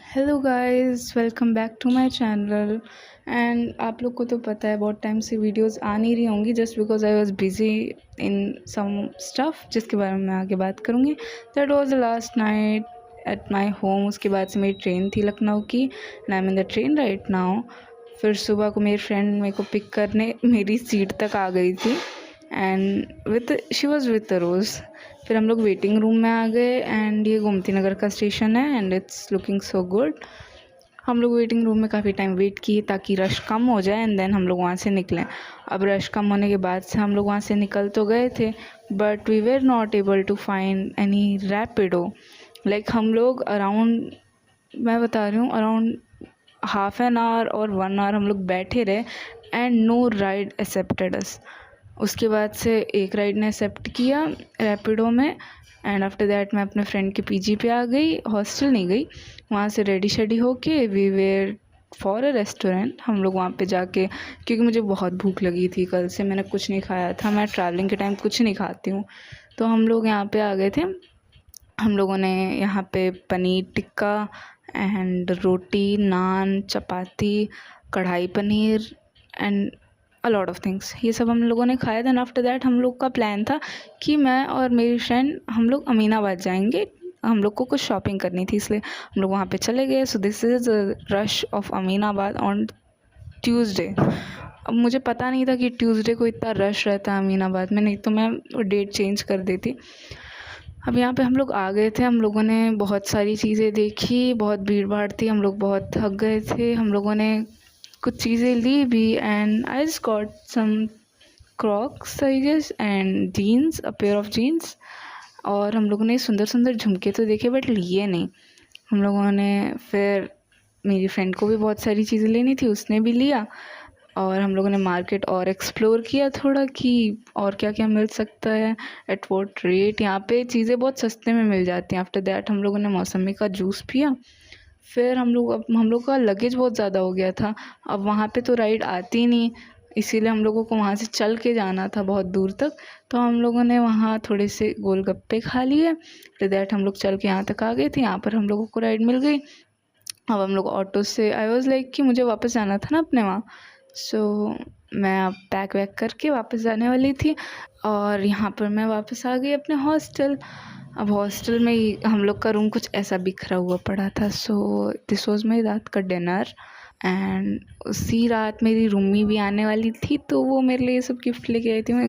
Hello guys, welcome back to my channel. And आप लोग को तो पता है बहुत टाइम से वीडियोस आ नहीं रही होंगी just because I was busy in some stuff जिसके बारे में मैं आगे बात करूँगी। That was the last night at my home. उसके बाद से मेरी ट्रेन थी लखनऊ की and I am in the train right now. फिर सुबह को मेरी फ्रेंड मेरे को पिक करने मेरी सीट तक आ गई थी and with she was with the rose. फिर हम लोग वेटिंग रूम में आ गए एंड ये गोमती नगर का स्टेशन है and it's looking so good. हम लोग वेटिंग रूम में काफ़ी टाइम वेट किए ताकि रश कम हो जाए एंड देन हम लोग वहाँ से निकलें। अब रश कम होने के बाद से हम लोग वहाँ से निकल तो गए थे but we were not able to find any Rapido. Like हम लोग अराउंड, मैं बता रही हूँ, अराउंड हाफ एन आवर और 1 आवर हम लोग बैठे रहे एंड नो राइड एक्सेप्टेड अस। उसके बाद से एक राइड ने एक्सेप्ट किया रैपिडो में एंड आफ्टर दैट मैं अपने फ्रेंड के पीजी पे आ गई, हॉस्टल नहीं गई। वहाँ से रेडी शेडी होके we were for a restaurant. हम लोग वहाँ पे जाके, क्योंकि मुझे बहुत भूख लगी थी, कल से मैंने कुछ नहीं खाया था, मैं ट्रैवलिंग के टाइम कुछ नहीं खाती हूँ, तो हम लोग यहाँ पे आ गए थे। हम लोगों ने यहाँ पे पनीर टिक्का एंड रोटी, नान, चपाती, कढ़ाई paneer and a lot of things, ये सब हम लोगों ने खाया। दैन आफ्टर दैट हम लोग का प्लान था कि मैं और मेरी फ्रेंड हम लोग अमीनाबाद जाएंगे। हम लोग को कुछ शॉपिंग करनी थी इसलिए हम लोग वहाँ पे चले गए। So this is rush of Aminabad on Tuesday. अब मुझे पता नहीं था कि ट्यूसडे को इतना रश रहता है अमीनाबाद में, नहीं तो मैं डेट चेंज कर देती। अब यहाँ पे हम लोग आ गए थे, हम लोगों ने बहुत सारी चीज़ें देखी, बहुत भीड़ भाड़ थी, हम लोग बहुत थक गए थे। हम लोगों ने कुछ चीज़ें ली भी and I just got some crocs I guess and jeans, a pair of jeans. और हम लोगों ने सुंदर सुंदर झुमके तो देखे बट लिए नहीं। हम लोगों ने फिर, मेरी फ्रेंड को भी बहुत सारी चीज़ें लेनी थी, उसने भी लिया और हम लोगों ने मार्केट और एक्सप्लोर किया थोड़ा कि और क्या क्या मिल सकता है, एट वॉट रेट। यहाँ पे चीज़ें बहुत सस्ते में मिल जाती हैं। आफ्टर दैट हम लोगों ने मौसमी का जूस पिया। फिर अब हम लोग का लगेज बहुत ज़्यादा हो गया था। अब वहाँ पे तो राइड आती नहीं, इसीलिए हम लोगों को वहाँ से चल के जाना था बहुत दूर तक। तो हम लोगों ने वहाँ थोड़े से गोलगप्पे खा लिए। फिर दैट हम लोग चल के यहाँ तक आ गए थे, यहाँ पर हम लोगों को राइड मिल गई। अब हम लोग ऑटो से, आई वॉज़ लाइक कि मुझे वापस जाना था ना अपने वहाँ। सो मैं अब पैक वैक करके वापस जाने वाली थी और यहाँ पर मैं वापस आ गई अपने हॉस्टल। अब हॉस्टल में ही हम लोग का रूम कुछ ऐसा बिखरा हुआ पड़ा था। सो दिस वॉज माई रात का डिनर एंड उसी रात मेरी रूमी भी आने वाली थी, तो वो मेरे लिए सब गिफ्ट लेके आई थी।